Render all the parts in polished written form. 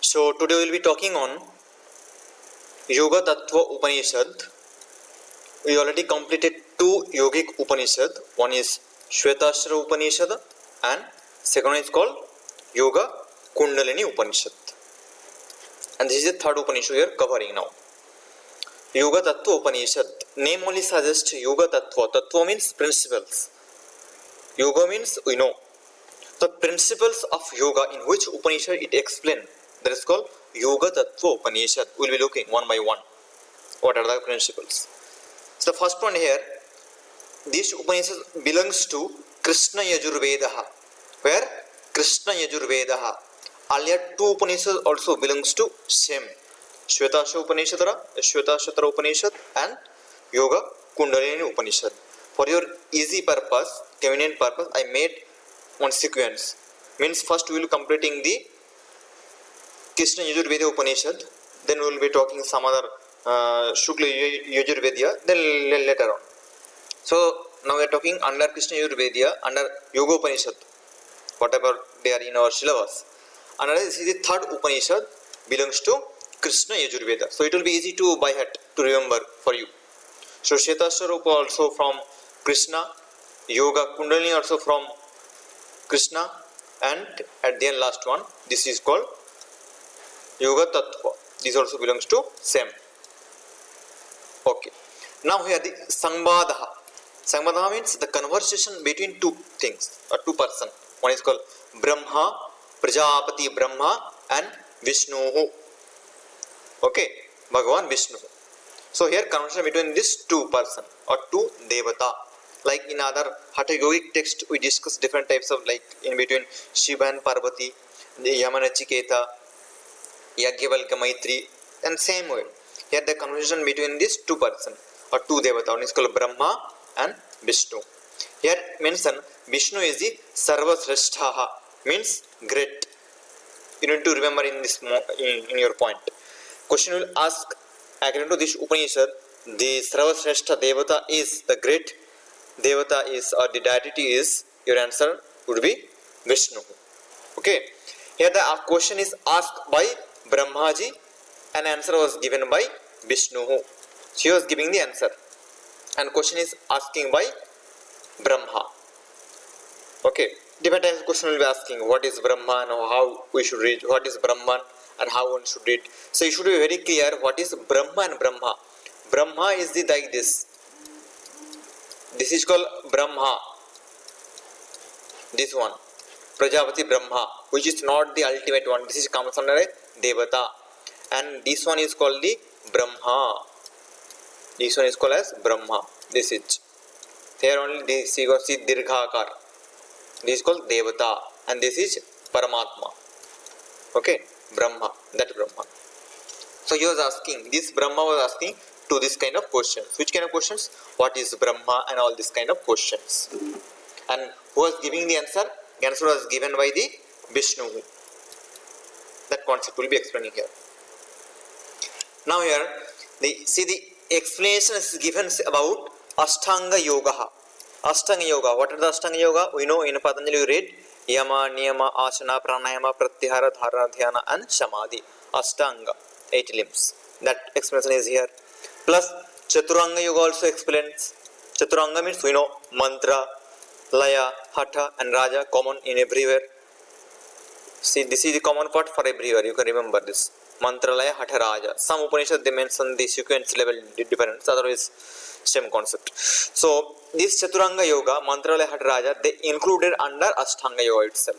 So today we will be talking on Yoga Tattva Upanishad. We already completed two yogic Upanishad. One is Shvetashara Upanishad and second one is called Yoga Kundalini Upanishad. And this is the third Upanishad we are covering now. Yoga Tattva Upanishad. Name only suggests Yoga Tattva. Tattva means principles. Yoga means we know. The principles of yoga in which Upanishad it explains. That is called Yoga Tattva Upanishad. We will be looking one by one. What are the principles? So the first one here, this Upanishad belongs to Krishna Yajurvedaha. Where? Krishna Yajurvedaha. Earlier two Upanishads also belongs to same. Shvetashara Upanishad and Yoga Kundalini Upanishad. For your easy purpose, convenient purpose, I made one sequence. Means first we will completing the Krishna Yajurveda Upanishad, then we will be talking some other Shukla Yajurveda, then later on. So now we are talking under Krishna Yajurveda, under Yoga Upanishad, whatever they are in our syllabus. And this is the third Upanishad belongs to Krishna Yajurveda. So it will be easy to by heart to remember for you. So Shvetashara also from Krishna, Yoga Kundalini also from Krishna, and at the end last one, this is called Yoga Tattva. This also belongs to same. Okay. Now here the Samvadaha. Samvadaha means the conversation between two things or two persons. One is called Brahma, Prajapati Brahma and Vishnu. Okay, Bhagavan Vishnu. So here conversation between these two persons or two Devata. Like in other Hatha Yogic text, we discuss different types of like in between Shiva and Parvati, the Yamanachiketa, Yagyavalkya Maitri, and same way. Here the conversation between these two persons or two Devata. One is called Brahma and Vishnu. Here mention Vishnu is the Sarvasreshtaha, means great. You need to remember in this in your point. Question will ask, according to this Upanishad, the Sarvasreshta Devata is the great Devata is or the deity is, your answer would be Vishnu. Okay. Here the question is asked by Brahmaji and answer was given by Vishnu. She was giving the answer. And question is asking by Brahma. Okay. Different types of question will be asking what is Brahman or how we should read, what is Brahman and how one should read. So you should be very clear what is Brahma and Brahma. Brahma is the like this. This is called Brahma. This one, Prajapati Brahma, which is not the ultimate one. This is comes under a Devata. And this one is called the Brahma. This one is called as Brahma. This is. Here only this you see Dirghakar. This is called Devata. And this is Paramatma. Okay, Brahma. That Brahma. So he was asking, this Brahma was asking to this kind of questions. Which kind of questions? What is Brahma and all this kind of questions. And who was giving the answer? The answer was given by the Vishnu. That concept will be explaining here. Now here, see the explanation is given about Ashtanga Yoga. Ashtanga Yoga. What are the Ashtanga Yoga? We know in Patanjali we read Yama, Niyama, Asana, Pranayama, Pratyahara, Dharana, Dhyana and Samadhi. Ashtanga. 8 limbs. That explanation is here. Plus Chaturanga Yoga also explains. Chaturanga means we know mantra, laya, hatha and raja common in everywhere. See, this is the common part for everywhere. You can remember this. Mantra, laya, hatha, raja. Some Upanishads they mention the sequence level difference. Otherwise, same concept. So this Chaturanga Yoga, mantra, laya, hatha, raja, they included under Ashtanga Yoga itself.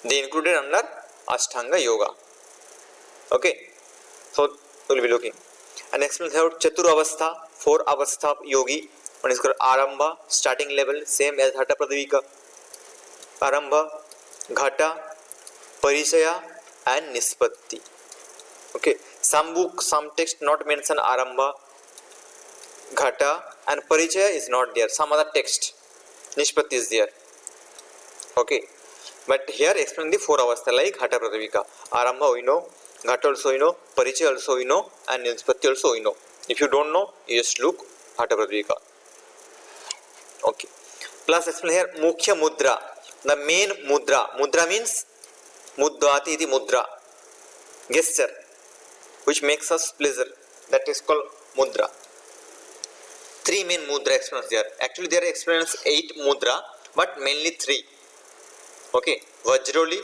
They included under Ashtanga Yoga. Okay. So we will be looking. And explain about Chatur Avastha, 4 Avastha Yogi. One is called Arambha, starting level, same as Hatha Pradvika. Arambha, Ghata, Parishaya and Nispatti. Okay. Some book, some text not mention Arambha, Ghata and Parishaya is not there. Some other text, Nispatti is there. Okay. But here explain the 4 Avastha like Hatha Pradvika. Arambha we know. Ghata also you know, Parichaya also you know, and Nispatti also you know. If you don't know, you just look Hatha Pradvika. Okay. Plus explain here Mukhya Mudra, the main mudra. Mudra means Muddati iti mudra. Gesture which makes us pleasure. That is called mudra. Three main mudra expressions there. Actually, there are expressions 8 mudra, but mainly 3. Okay, Vajroli,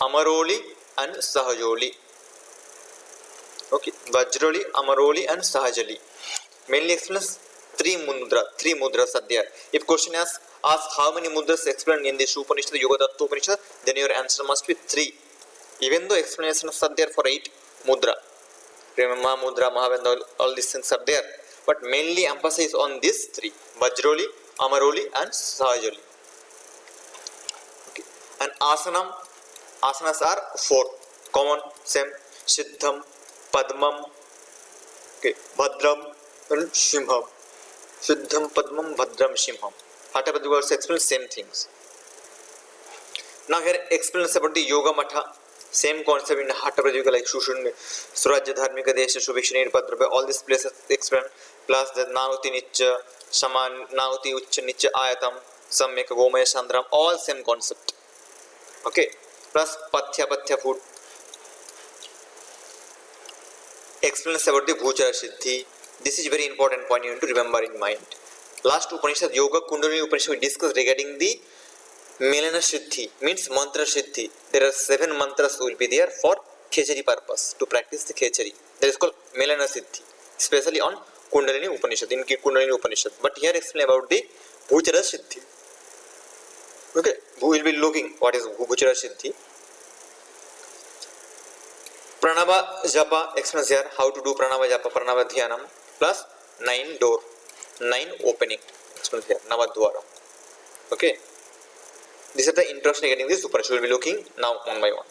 Amaroli, and Sahajoli. Okay, Vajroli, Amaroli, and Sahajali. Mainly explains 3 mudras are there. If question asks how many mudras explained in this Upanishad, Yoga Tattva Upanishad, then your answer must be 3. Even though explanations are there for 8 mudra. Remember Mudra, Mahavendra, all these things are there. But mainly emphasis on these 3. Vajroli, Amaroli, and Sahajali. Okay. And asanas are 4. Common, same, Siddham, Padmam, okay, Bhadram, and Simham. Siddham, Padmam, Bhadram, Simham. Whatever the words explain same things. Now here explains about the Yoga Matha. Same concept in Hattaprajuga like Shushun, Surajya Dharmika Desha, Shubhishini, Padrabha, all these places explain. Plus the Nauti Nicha, Shaman, Nauti Ucha Nicha Ayatam, Sammeka Gomaya Sandram, all same concept. Okay. Plus Pathya food. Explains about the Bhuchara Siddhi. This is very important point you need to remember in mind. Last Upanishad, Yoga Kundalini Upanishad, we discussed regarding the Milana Siddhi, means Mantra Siddhi. There are 7 mantras will be there for Khechari purpose, to practice the Khechari. That is called Milana Siddhi, especially on Kundalini Upanishad, in Kundalini Upanishad. But here explain about the Bhuchara Siddhi. Okay, we will be looking what is Bhuchara Siddhi. Pranava Japa explains here how to do Pranava Japa, Pranava Dhyanam, plus 9 door, 9 opening. Explains here, Navadwara. Okay. These are the introduction regarding this Upanishad. We will be looking now one by one.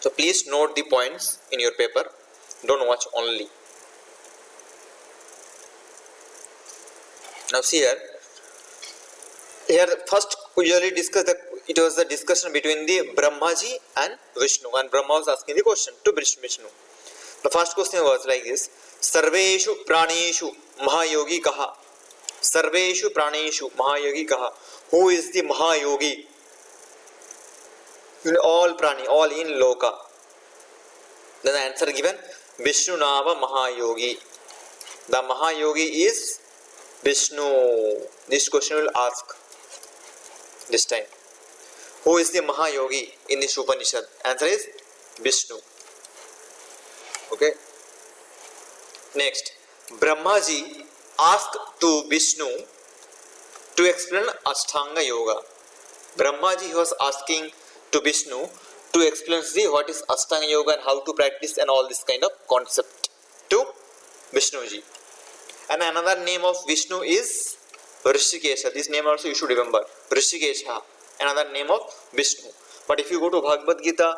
So please note the points in your paper. Don't watch only. Now see here. Here first we usually discuss that it was the discussion between the Brahmaji and Vishnu, and Brahma was asking the question to Vishnu. The first question was like this: Sarveshu Praneshu Mahayogi Kaha. Sarveshu Praneshu Mahayogi Kaha. Who is the Mahayogi? In all prani, all in loka. Then the answer given: Vishnu Nava Mahayogi. The Mahayogi is Vishnu. This question will ask this time. Who is the Mahayogi in this Upanishad? Answer is Vishnu. Okay. Next, Brahmaji asked to Vishnu to explain Ashtanga Yoga. Brahmaji was asking to Vishnu to explain what is Ashtanga Yoga and how to practice and all this kind of concept to Vishnuji. And another name of Vishnu is Rishikesha. This name also you should remember. Rishikesha. Another name of Vishnu. But if you go to Bhagavad Gita,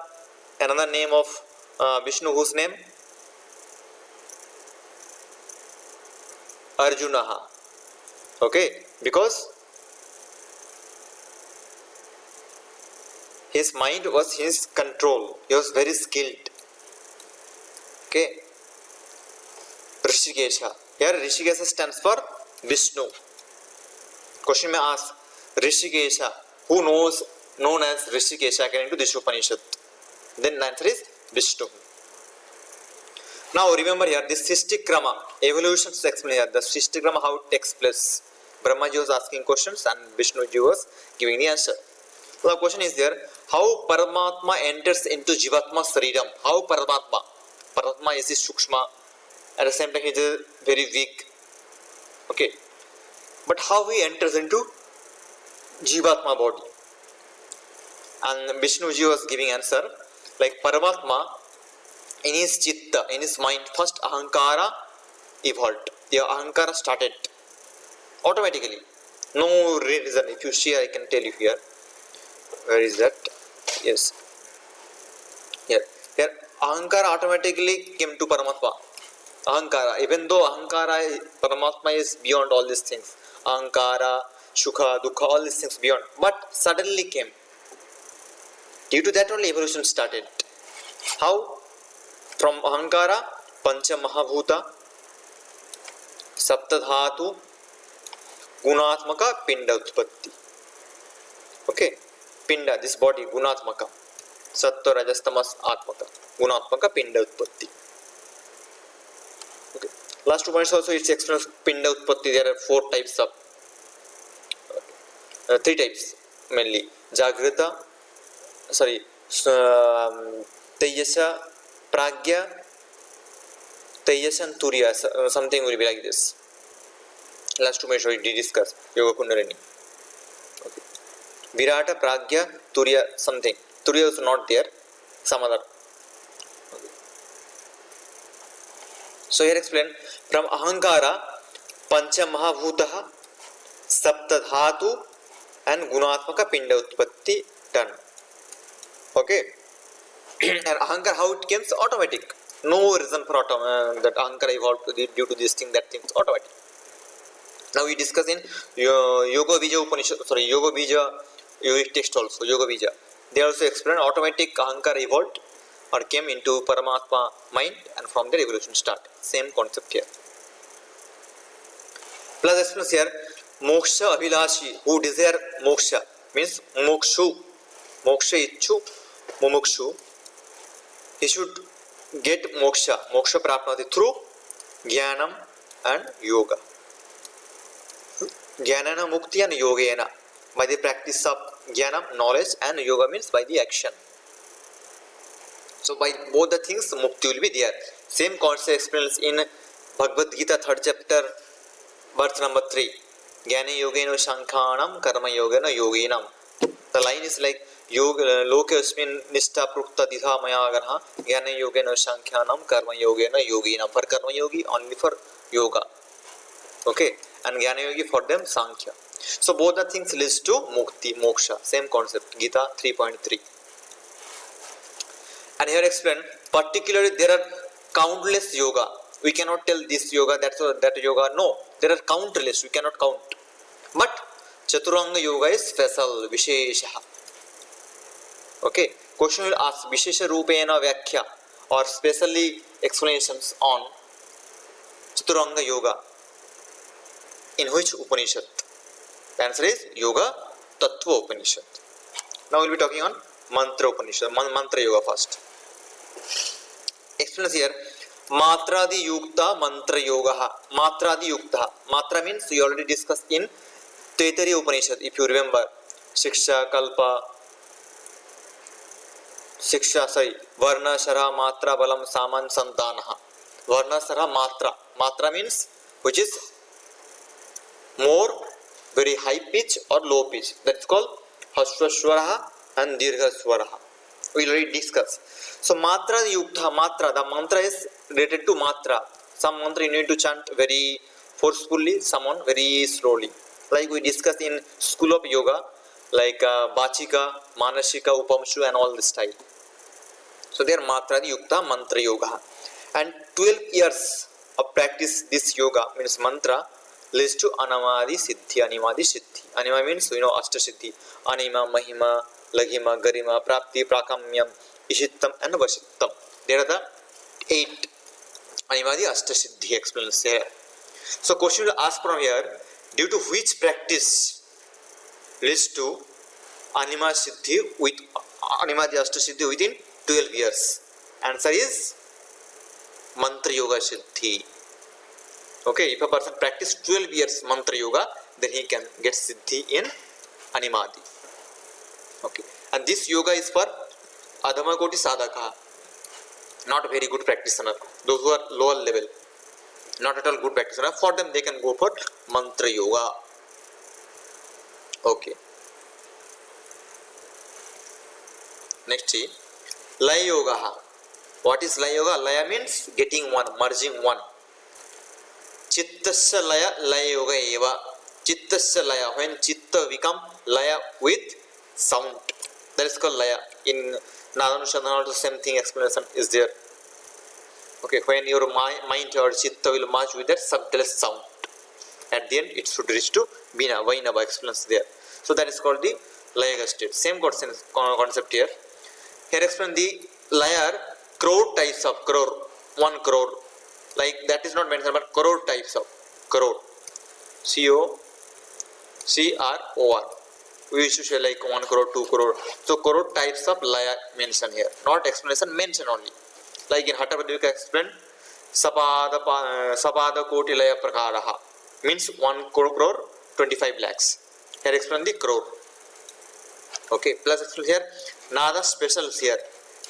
another name of Vishnu, whose name? Arjunaha. Okay, because his mind was his control. He was very skilled. Okay. Rishikesha. Here Rishikesha stands for Vishnu. Question may ask, Rishikesha, who known as Rishikesha according to this Upanishad? Then the answer is Vishnu. Now remember here, this Srishtikrama, evolution is explained here. The Srishtikrama, how it takes place. Brahmaji was asking questions and Vishnuji was giving the answer. So the question is there, how Paramatma enters into Jivatma Sariram? How Paramatma? Paramatma is Sukshma. At the same time, he is very weak. Okay. But how he enters into Jivatma body? And Vishnuji was giving answer like Paramatma, in his chitta, in his mind, first Ahankara evolved. The Ahankara started automatically. No reason. If you see, I can tell you here. Where is that? Yes. Here. Here. Ahankara automatically came to Paramatma. Ahankara. Even though Ahankara, Paramatma is beyond all these things. Ahankara, Sukha, Dukha, all these things beyond. But suddenly came. Due to that only evolution started. How? From Ahankara, Pancha Mahabhuta, Saptadhatu, Gunatmaka, Pinda Utpatti. Okay. Pinda, this body, Gunatmaka. सत्व रजस तमस आत्मक गुणात्मक पिंड उत्पत्ति. Okay. Last 2 points also it explains pinda utpatti. There are 4 types of 3 types mainly. Jagrita, sorry, Tejasa, Pragya, Tejasa and Turiya. Something will be like this. Last 2 points we discuss Yoga Kundalini. Okay. Virata, Pragya, Turiya, something. Turiya is not there. Some other. Okay. So here explain from Ahankara, Pancha Mahabhutaha, Saptadhatu and Gunatmaka Pinda Utpatti done. Okay. And Ahankara, how it comes? Automatic. No reason for that Ahankara evolved due to this thing, that thing is automatic. Now we discuss in Yoga Bija Upanishad, sorry, Yoga Bija yogic text also, Yoga Bija. They also explain automatic Ahankara evolved or came into Paramatma mind, and from there evolution start. Same concept here. Plus explains here, Moksha Abhilashi, who desire moksha, means mokshu, moksha ichu, mumukshu, he should get moksha, moksha prapnati through jnanam and yoga. Jnanana mukti and yogena, by the practice of jnanam, knowledge, and yoga means by the action. So by both the things mukti will be there. Same concept explains in Bhagavad Gita 3rd chapter verse number 3. Jnana yogena shankhanam karma yogena yoginam. The line is like loke asmin nishta prukta ditha maya gana jnana yogena shankhanam karma yogena yoginam. For karma yogi only for yoga. Okay, and jnana yogi for them sankhya. So both the things leads to mukti, moksha. Same concept, Gita 3.3. And here explain, particularly there are countless yoga. We cannot tell this yoga, that yoga. No, there are countless. We cannot count. But Chaturanga yoga is special, Vishesha. Okay. Question will ask Vishesha Rupena Vyakhya or specially explanations on Chaturanga yoga. In which Upanishad? The answer is Yoga Tattva Upanishad. Now we will be talking on Mantra Upanishad, Mantra Yoga first. Explains here, Matradi Yukta Mantra Yoga. Matradi Yukta. Matra means we already discussed in Taittiriya Upanishad, if you remember. Shiksha, Kalpa, Shiksha, sorry, Varna, Shara, Matra, Balam, Saman, Santanaha. Varna, Shara, Matra. Matra means which is more, very high pitch or low pitch. That's called Hasvaswaraha and Dirgha Swaraha. We already discussed. So Matra Yukta, Matra, the mantra is related to Matra. Some mantra you need to chant very forcefully, some one very slowly. Like we discussed in School of Yoga, like Bachika, Manashika, Upamshu and all this style. So they are Matra Yukta Mantra Yoga. And 12 years of practice this yoga means mantra leads to Anamadi Siddhi, Animadi Siddhi. Anima means, Ashta Siddhi. Anima, Mahima, Laghima, Garima, Prapti, Prakamyam, Ishittam and Vasittam. There are the 8 Animadi Ashta Siddhi explains here. So question will ask from here, due to which practice leads to Anima Siddhi with Animadi Ashta Siddhi within 12 years? Answer is Mantra Yoga Siddhi. Okay, if a person practice 12 years Mantra Yoga, then he can get Siddhi in Animadi. Okay, and this yoga is for Adhama Koti Sadhaka, not very good practitioner. Those who are lower level, not at all good practitioner, for them they can go for Mantra Yoga. Okay. Next is Laya Yoga. What is Laya Yoga? Laya means getting one, merging one. Chittasya Laya, Laya Yoga Eva. Chittasya Laya, when Chitta become Laya with sound. That is called Laya. In Nadanushadana also same thing explanation is there. Okay, when your mind or Chitta will merge with that subtlest sound. At the end it should reach to Bina, Vainava explains there. So that is called the Laya state. Same concept here. Here explain the Laya, crore types of crore. 1 crore. Like that is not mentioned, but crore types of crore. C-O-C-R-O-R. We used to say like 1 crore, 2 crore. So crore types of laya mentioned here, not explanation, mention only. Like in Hatha Pradipika explained, sapada koti laya prakaraha means 1 crore 25 lakhs. Here explain the crore. Okay, plus explain here nada specials here.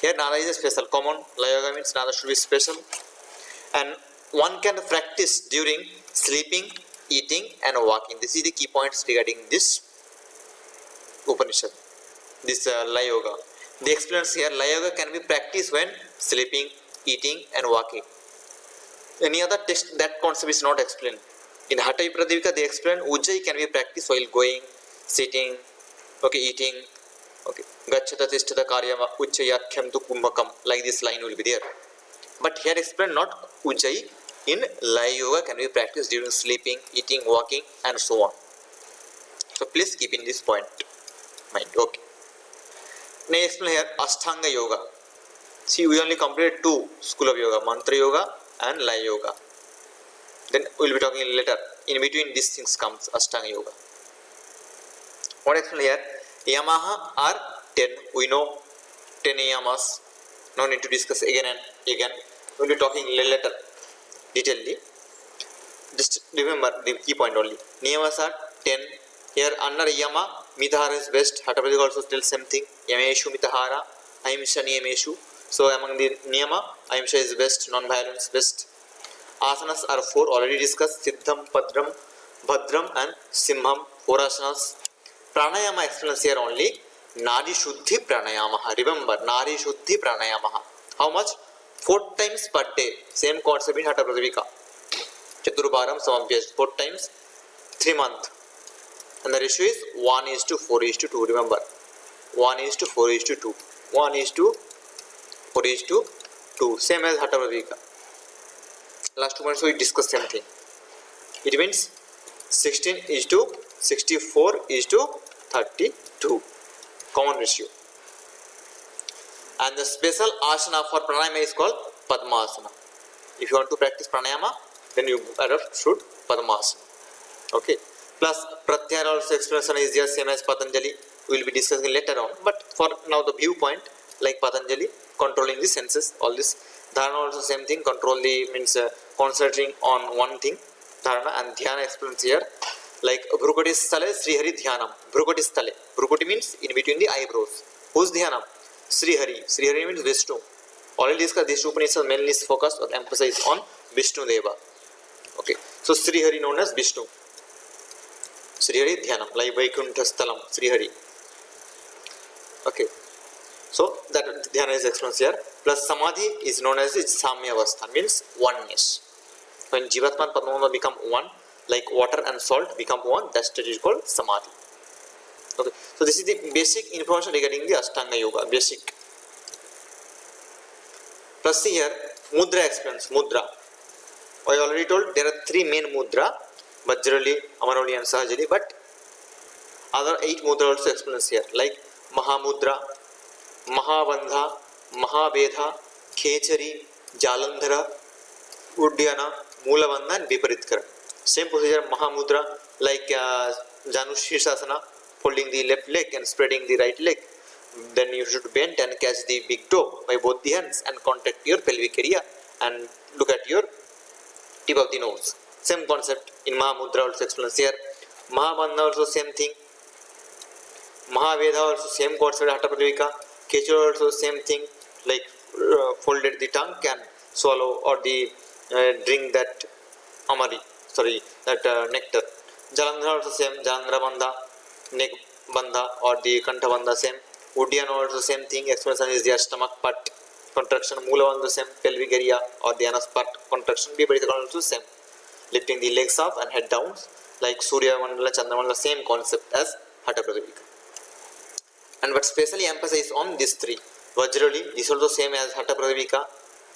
Here nada is a special. Common laya yoga means nada should be special, and one can practice during sleeping, eating, and walking. This is the key points regarding this Upanishad, this Laya Yoga. They explain here Laya Yoga can be practiced when sleeping, eating, and walking. Any other text that concept is not explained. In Hatha Pradipika they explain Ujjayi can be practiced while going, sitting, okay, eating. Okay, Gacchata Tishtata Karyama Ujjayakyam tu Kumbhakam. Like this line will be there. But here explained not Ujjayi. In Laya Yoga can be practiced during sleeping, eating, walking, and so on. So please keep in this point mind. Okay. Now explain here Ashtanga Yoga. See, we only completed 2 school of yoga, Mantra Yoga and Laya Yoga. Then we will be talking later. In between these things comes Ashtanga Yoga. What explain here? Yamaha are 10. We know 10 yamas. No need to discuss again and again. We will be talking later detailedly. Just remember the key point only. Niyamas are 10. Here under Yama, Mitahara is best. Hatha Pradipika also tells same thing. Yameshu Mitahara, Ahimsa Niyameshu. So among the Niyama, Ahimsa is best, non-violence best. Asanas are 4, already discussed. Siddham, Padram, Bhadram and Simham, 4 asanas. Pranayama explains here only. Nadi Shuddhi Pranayamaha. Remember, Nadi Shuddhi Pranayamaha. How much? 4 times per day. Same concept in Hatha Pradipika. Chaturbaram Samabhyas. 4 times, 3 months. And the ratio is 1:4:2. Remember, 1:4:2. 1:4:2. Same as Hatha Pradipika. Last 2 months we discussed same thing. It means 16:64:32. Common ratio. And the special asana for pranayama is called Padmasana. If you want to practice pranayama, then you should Padmasana. Okay. Plus Pratyahara also explanation is there, same as Patanjali. We will be discussing later on. But for now the viewpoint, like Patanjali, controlling the senses, all this. Dharana also same thing, control the means concentrating on one thing. Dharana and Dhyana explains here. Like Bhrukati Stale, Srihari Dhyanam. Bhrukati Stale. Bhrukati means in between the eyebrows. Who's Dhyanam? Srihari. Srihari means Vishnu. Already discussed this Upanishad mainly is focused or emphasized on Vishnu Deva. Okay. So Srihari known as Vishnu. Srihari Dhyanam, like Vaikuntha Sthalam, Srihari. Okay. So that Dhyana is explained here. Plus Samadhi is known as Samya Avastha, means oneness. When Jivatma and Padmanabha become one, like water and salt become one, that stage is called Samadhi. Okay. So this is the basic information regarding the Ashtanga Yoga, basic. Plus see here, Mudra explains, Mudra. I already told there are 3 main Mudra, Vajrali, Amaroli and Sahajali, but other 8 Mudra also explains here, like Mahamudra, Mahabandha, Mahabedha, Khechari, Jalandhara, Uddiyana, Moolavandha and Viparitkara. Same procedure Mahamudra, like Janushirshasana, folding the left leg and spreading the right leg. Then you should bend and catch the big toe by both the hands and contact your pelvic area and look at your tip of the nose. Same concept in Mahamudra also explains here. Mahabandha also same thing. Mahaveda also same concept Hatha Pradipika. Khechara also same thing, like folded the tongue can swallow or the drink that nectar. Jalandhara also same, Jalandhara bandha, neck bandha or the kantha bandha same. Uddiyana also same thing, expansion is their stomach part contraction. Moolavandha same, pelvic area or the anus part contraction. Viparitkara also same, lifting the legs up and head down, like Surya Mandala, Chandra Mandala, same concept as Hatha Pradipika. And but specially emphasize on these 3. Vajrali is also same as Hatha Pradipika,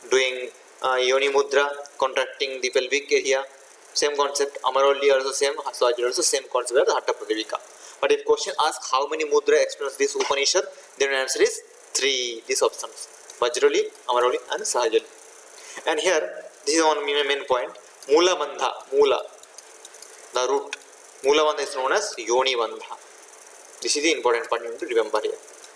doing Yoni Mudra, contracting the pelvic area, same concept. Amaroli also same, Sahajali also same concept as Hatha Pradipika. But if question asks how many Mudra explains this Upanishad, then answer is 3, these options. Vajrali, Amaroli and Sahajali. And here, this is one main point. Mula Bandha, Mula, the root. Mula Bandha is known as Yoni Bandha. This is the important part you need to remember here.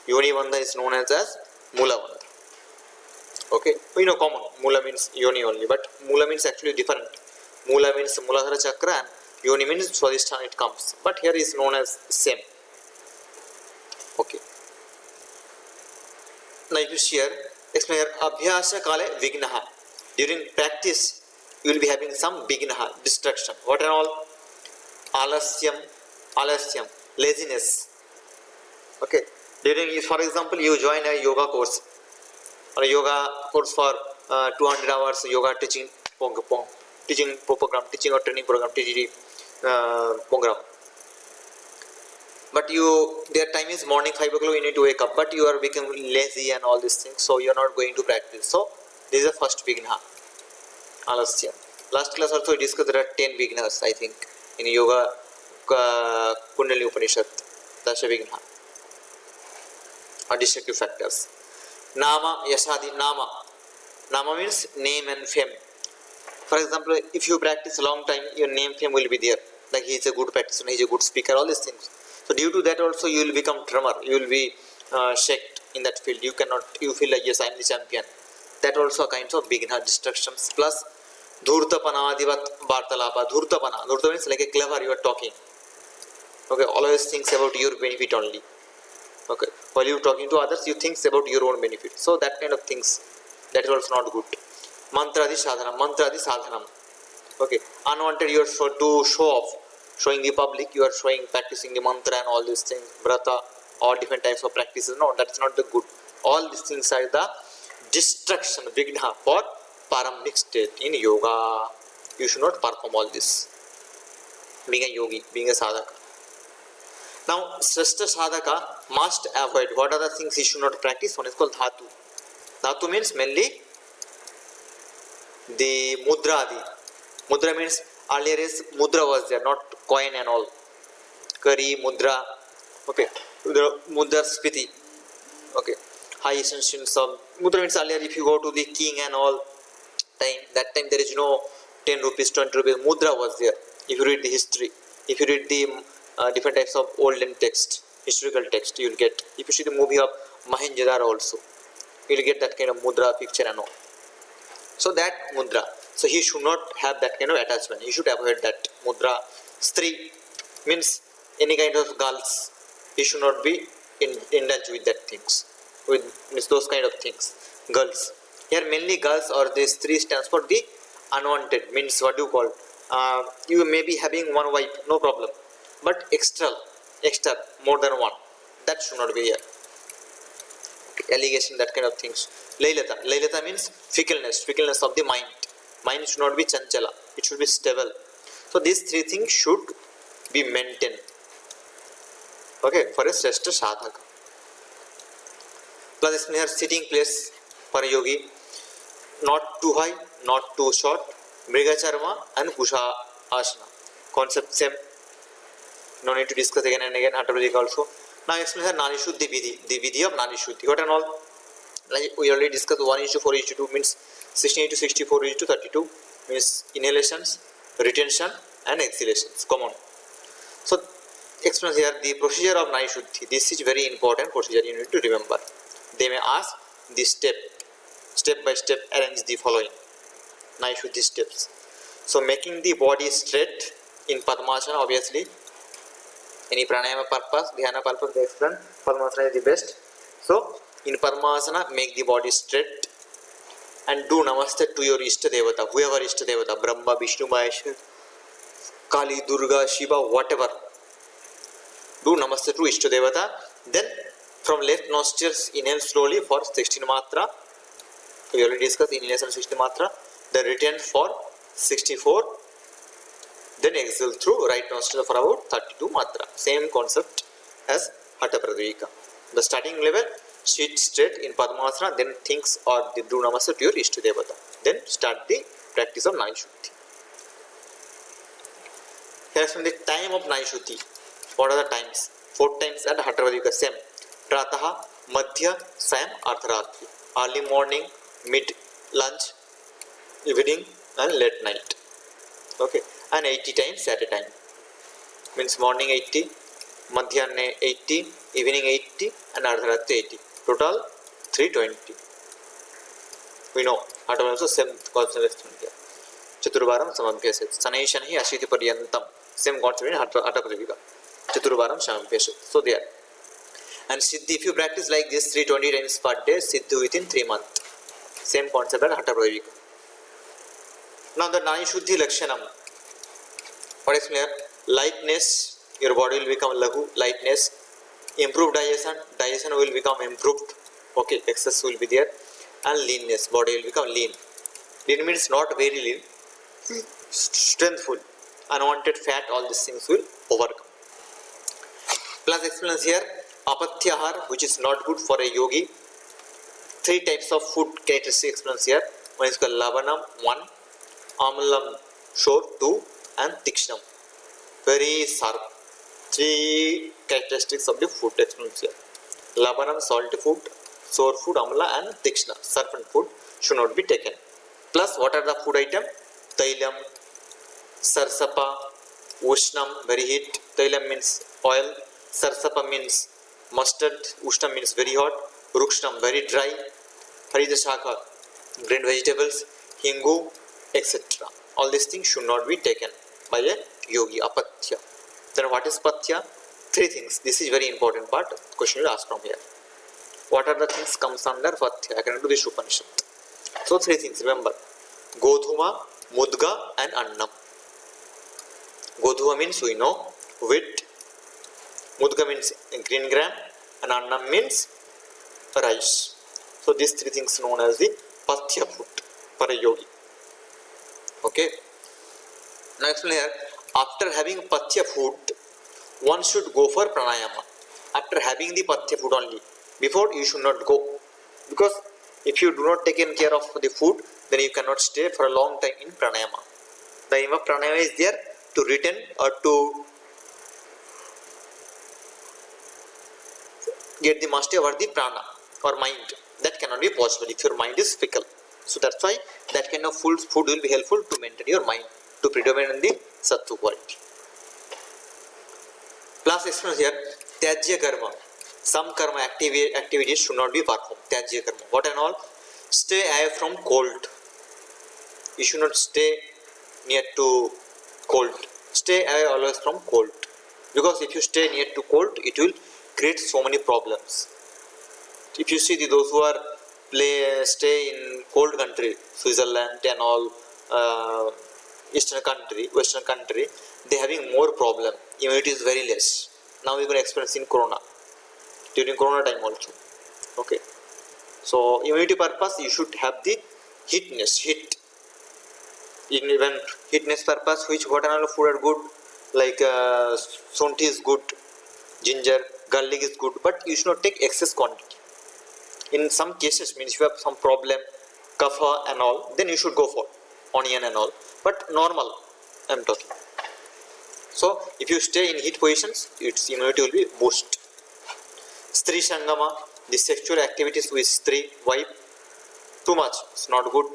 Yoni Bandha is known as Mula Bandha. Okay, we know common. Mula means Yoni only, but Mula means actually different. Mula means Muladhara Chakra and Yoni means Swadhisthana it comes. But here is known as same. Okay. Now if you see here, explain here, Abhyasa Kale Vignaha. During practice, you will be having some Vignaha, distraction. What are all? Alasyam, laziness. Okay. During, for example, you join a yoga course or a yoga course for 200 hours yoga teaching program, teaching or training program, TGD program. But their time is morning 5 o'clock, you need to wake up, but you are becoming lazy and all these things, so you are not going to practice. So this is the first Vigna, Alasya. Last class also we discussed there are 10 Vignas, I think, in yoga Kundalini Upanishad. That's a Vigna. Or destructive factors. Nama, Yashadi, Nama. Nama means name and fame. For example, if you practice a long time, your name, fame will be there. Like he is a good practitioner, he is a good speaker, all these things. So due to that also you will become tremor, you will be shaken in that field. You feel like yes, I am the champion. That also a kind of Vigna, distractions. Plus, Dhurtapana Adivat Vartalapa. Dhurta means like a clever, you are talking. Okay, always thinks about your benefit only. Okay, while you are talking to others, you think about your own benefit. So that kind of things, that is also not good. Mantradi sadhanam. Okay, unwanted you are to show off, showing the public, you are practicing the mantra and all these things, brata, all different types of practices. No, that's not the good. All these things are the distraction, vigna for paramik state in yoga. You should not perform all this. Being a yogi, being a sadhaka. Now, Srashta sadhaka must avoid. What are the things he should not practice? One is called dhatu. Dhatu means mainly the mudra adi. Mudra means earlier is mudra was there, not coin and all. Kari, mudra, okay. Mudra spiti, okay. High essentials of mudra means earlier if you go to the king and all time, that time there is no 10 rupees, 20 rupees. Mudra was there. If you read the history, if you read the different types of olden text, historical text, you will get. If you see the movie of Mohenjo-daro also, you will get that kind of mudra picture and all. So that mudra. So he should not have that kind of attachment. He should avoid that mudra. Stri means any kind of girls. He should not be indulged with that things. With those kind of things. Girls. Here mainly girls or the stri stands for the unwanted. Means what do you call? You may be having one wife, no problem. But extra, more than one. That should not be here. Allegation, that kind of things. Lailata means fickleness of the mind. Mind should not be chanchala, it should be stable. So these three things should be maintained. Okay, for a Srashta sadhaka. Plus here sitting place for a yogi, not too high, not too short, Mrigacharma and Kusha Asana. Concept same. No need to discuss again and again, Hatha also. Now explain here Nadi Shuddhi Vidhi, the Vidhi of Nadi Shuddhi. What and all? Like we already discussed 1:4:2 means 16:64:32 means inhalations, retention and exhalations. Common. So explain here the procedure of Nadi Shuddhi. This is very important procedure you need to remember. They may ask the step by step arrange the following Nadi Shuddhi steps. So making the body straight in Padmasana obviously. Any pranayama purpose, dhyana purpose, they explain. Padmasana is the best. So, in Padmasana, make the body straight and do namaste to your Ishta Devata, whoever Ishta Devata, Brahma, Vishnu, Maheshwar, Kali, Durga, Shiva, whatever. Do namaste to Ishta Devata. Then, from left nostrils, inhale slowly for 16 matra. We already discussed inhalation 16 matra. Then retain for 64. Then exhale through right nostril for about 32 matra. Same concept as Hatha Pradvika. The starting level, sit straight in Padmasana, then thinks or do namaste to your Ishta Devata. Then start the practice of Nadi Shuddhi. Here from the time of Nadi Shuddhi. What are the times? 4 times at Hatha Pradvika. Same. Prataha, Madhya, Sayam, Artharatri. Early morning, mid lunch, evening and late night. Okay. And 80 times at a time. Means morning 80, मध्याह्ने 80, evening 80 and अर्धरात्रि 80. Total 320. We know heart rate also same concept here. चतुर्वारं समभ्यसेत्. शनैः शनैः अशीतिपर्यन्तं same concept in Hatha चतुर्वारं समभ्यसेत्. So there. And Siddhi, if you practice like this 320 times per day, Siddhi within 3 months. Same concept as Hatha Pradipika. Now the Nani Shuddhi Lakshanam. What is clear? Lightness, your body will become Laghu, lightness. Improved digestion will become improved. Okay, excess will be there. And leanness, body will become lean. Lean means not very lean, strengthful. Unwanted fat, all these things will overcome. Plus explains here, Apatyahar, which is not good for a yogi. 3 types of food characteristics explains here. One is called Lavanam, 1, Amalam, short, 2, and Tikshnam, very sharp. 3 characteristics of the food explains here. Lavanam, salty food, sour food, Amala, and Tikshna, sharpened food should not be taken. Plus, what are the food items? Tailam, Sarsapa, Ushnam, very heat. Tailam means oil. Sarsapa means mustard. Ushnam means very hot. Rukshnam, very dry. Haridashaka, green vegetables. Hingu, etc. All these things should not be taken by a yogi, apatya. Then what is patya? 3 things. This is very important part. Question will ask from here. What are the things comes under patya according to this Upanishad? So 3 things, remember. Godhuma, Mudga, and Annam. Godhuma means we know wheat. Mudga means green gram, and Annam means rice. So these 3 things known as the patya food for a yogi. Okay. Now explain here. After having patya food, one should go for pranayama. After having the patya food only. Before you should not go. Because if you do not take care of the food, then you cannot stay for a long time in pranayama. The aim of pranayama is there to retain or to get the mastery over the prana or mind. That cannot be possible if your mind is fickle. So that's why that kind of food will be helpful to maintain your mind, to predominate the sattva quality. Plus explains here, Tyajya karma. Some karma activities should not be performed. Tyajya karma. What and all? Stay away from cold. You should not stay near to cold. Stay away always from cold. Because if you stay near to cold, it will create so many problems. If you see those who are stay in cold country, Switzerland and all eastern country, western country, they having more problem. Immunity is very less. Now we are experiencing corona. During corona time also. Okay. So immunity purpose, you should have the heatness, heat. Even heatness purpose, what kind of food are good? Like shunthi is good, ginger, garlic is good, but you should not take excess quantity. In some cases, means if you have some problem, kapha and all, then you should go for onion and all. But normal, I am talking. So if you stay in heat positions, its immunity will be boost. Stri Sangama, the sexual activities with Stri, wife, too much, it's not good.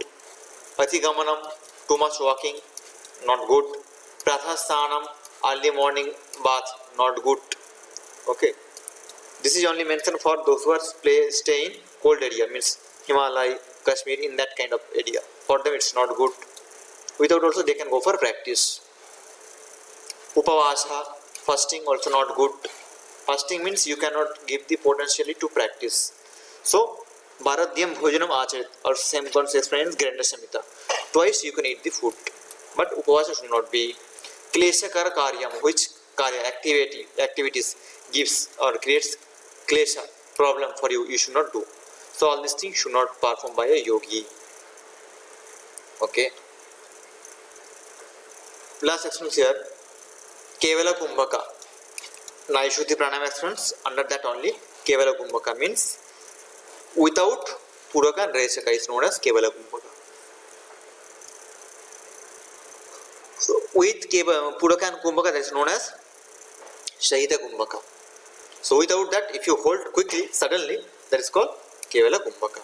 Ati Gamanam, too much walking, not good. Prathasthanam, early morning bath, not good. Okay. This is only mentioned for those who are stay in cold area, means Himalaya, Kashmir, in that kind of area. For them it's not good. Without also they can go for practice. Upavasa, fasting also not good. Fasting means you cannot give the potentially to practice. So, Bharatyam Bhojanam Acharit, or same concept explained in Granda Samhita. Twice you can eat the food. But Upavasa should not be. Kleshakara Karyam, which Karya activities gives or creates klesha, problem for you, you should not do. So all these things should not perform by a yogi. Okay. Last expressions here, Kevala Kumbhaka. Naishuddhi Pranayama expressions, under that only Kevala Kumbhaka means without Puraka and Resaka is known as Kevala Kumbhaka. So with Puraka and Kumbhaka that is known as Shahida Kumbhaka. So without that, if you hold quickly, suddenly, that is called Kevala Kumbhaka.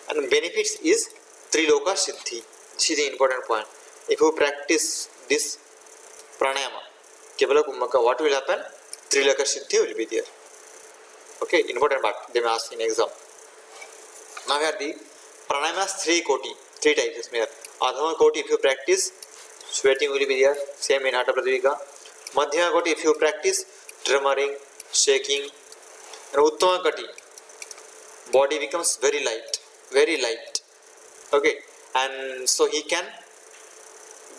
And benefits is Triloka Siddhi. This is the important point. If you practice this pranayama, Kevala Kumbhaka, what will happen? Trilaka Siddhi will be there. Okay, important part. They may ask in exam. Now here the pranayamas 3 koti, 3 types. Adhama koti if you practice, sweating will be there. Same in Hatha Pradipika. Madhyama koti if you practice, tremoring, shaking. And Uttama koti, body becomes very light, very light. Okay, and so he can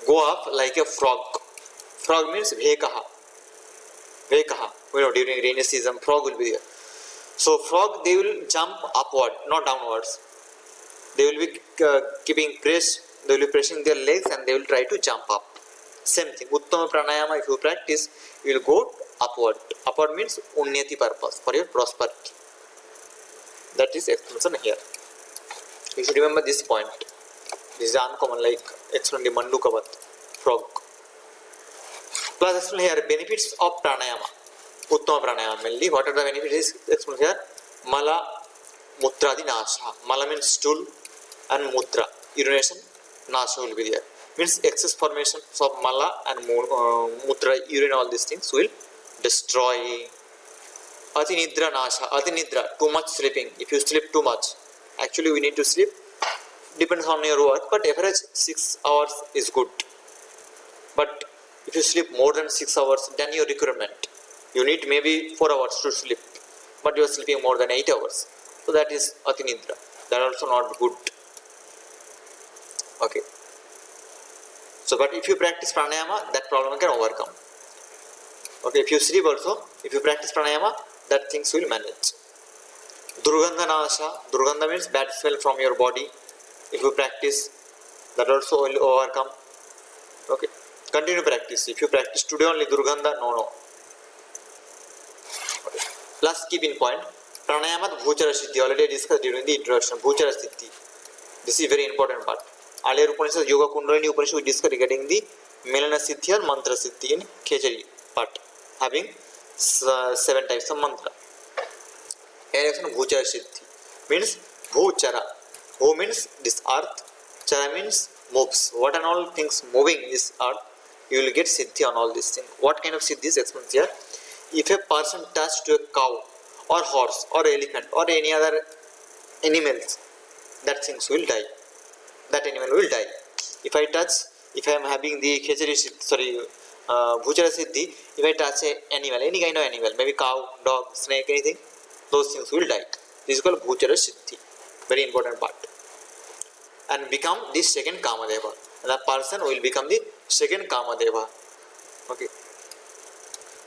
go up like a frog. Frog means vekaha. Vekaha. You know, during rainy season, frog will be there. So frog, they will jump upward, not downwards. They will be keeping press. They will be pressing their legs and they will try to jump up. Same thing. Uttama pranayama, if you practice, you will go upward. Upward means unnati purpose, for your prosperity. That is explanation here. You should remember this point. This is uncommon, like explain the Mandukavat, frog. Plus explain here benefits of pranayama. Uttama pranayama mainly. What are the benefits? Explain here. Mala mutradi nasha. Mala means stool and mutra, urination. Nasha will be there. Means excess formation of mala and mutra, urine, all these things will destroy. Ati nidra nasha. Ati nidra, too much sleeping. If you sleep too much, actually we need to sleep. Depends on your work, but average 6 hours is good. But if you sleep more than 6 hours, then your requirement, you need maybe 4 hours to sleep, but you are sleeping more than 8 hours. So that is ati nidra. That also not good. Okay. So, but if you practice pranayama, that problem can overcome. Okay, if you sleep also, if you practice pranayama, that things will manage. Durgandha nasha. Durgandha means bad smell from your body. If you practice, that also will overcome. Okay, continue practice. If you practice today only durgandha, no. Okay. Plus keep in point, pranayamat bhuchara siddhi, already discussed during the introduction. Bhuchara siddhi. This is very important part. Earlier Upanishad, Yoga Kundalini Upanishad, we discussed regarding the Milana siddhi and mantra siddhi in Khechari part, having 7 types of mantra. Here is bhuchara siddhi. Means bhuchara. Who means this earth, chara means moves. What and all things moving in this earth, you will get siddhi on all these things. What kind of siddhi is explained here? If a person touched to a cow or horse or elephant or any other animals, that things will die. That animal will die. If I am having the bhuchara siddhi, if I touch an animal, any kind of animal, maybe cow, dog, snake, anything, those things will die. This is called bhuchara siddhi. Very important part. And become the second Kamadeva. The person will become the second Kamadeva. Okay.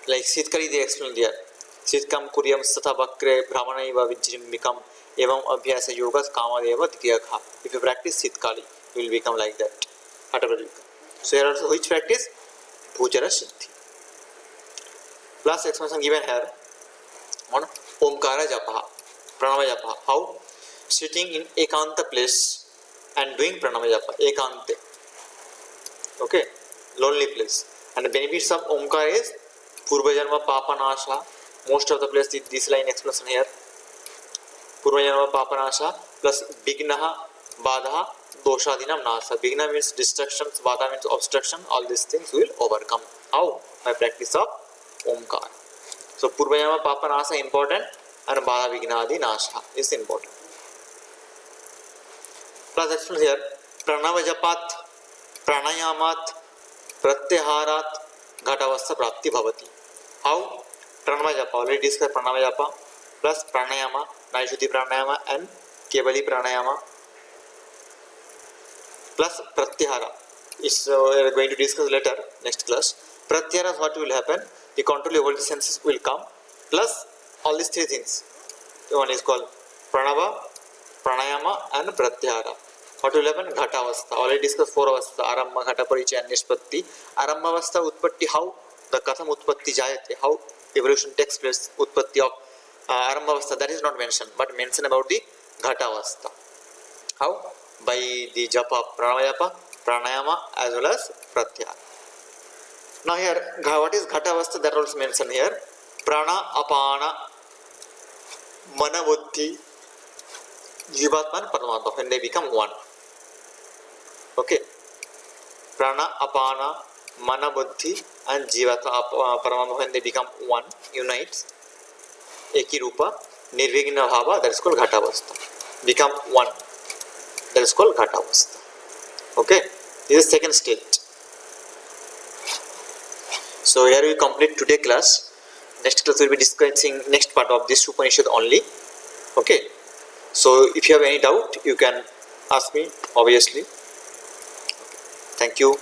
Like Sitkari they explained here. Sitkam Kuryam Satha Bakre Brahmanaiva Vijrim become Evam Abhyasa Yogas Kamadeva Tityakha. If you practice Sitkali, you will become like that. So here also which practice? Bhuchara Siddhi. Plus explanation given here on Omkara Japa, Pranava Japa. How? Sitting in ekanta place and doing pranama japa, ekante. Okay, lonely place. And the benefits of Omkara is Purvajanma Papa Nasha. Most of the place this line explanation here. Purvajanma Papa Nasha plus Vignaha, Badaha, Doshadinam Nasa. Vigna means distractions, Bada means obstruction. All these things will overcome. How? By practice of Omkara. So Purvajanma Papa Nasa important and Bada Vigna Adi Nasha is important. Plus explain here, pranava japat, pranayamat, pratyaharat, ghatavastha prapti bhavati. How? Pranava japa, already discussed pranava japa, plus pranayama, naishuddhi pranayama and kevali pranayama, plus pratyahara. It's we are going to discuss later, next class. Pratyahara, what will happen? The control over the senses will come, plus all these 3 things. One is called pranava, pranayama and pratyahara. What will happen? Ghatavastha. Already discussed 4 avastha. Arambha, Ghata, Parichaya and Nispatti. Arambha avastha utpatti, how? The katham utpatti jayate. How evolution takes place. Utpatti of Arambha avastha, that is not mentioned. But mention about the Ghatavastha. How? By the japa, pranayama as well as pratyahara. Now here, what is Ghatavastha? That also mentioned here. Prana, apana, mana, buddhi, Jivatma and Paramatma, when they become one. Okay. Prana, apana, mana, buddhi, and Jivatma Paramama, when they become one, unites, Eki Rupa, Nirvighna Bhava, that is called Ghatavastha. Become one, that is called Ghatavastha. Okay, this is second state. So here we complete today class. Next class we will be discussing next part of this Upanishad only. Okay, so if you have any doubt, you can ask me, obviously. Thank you.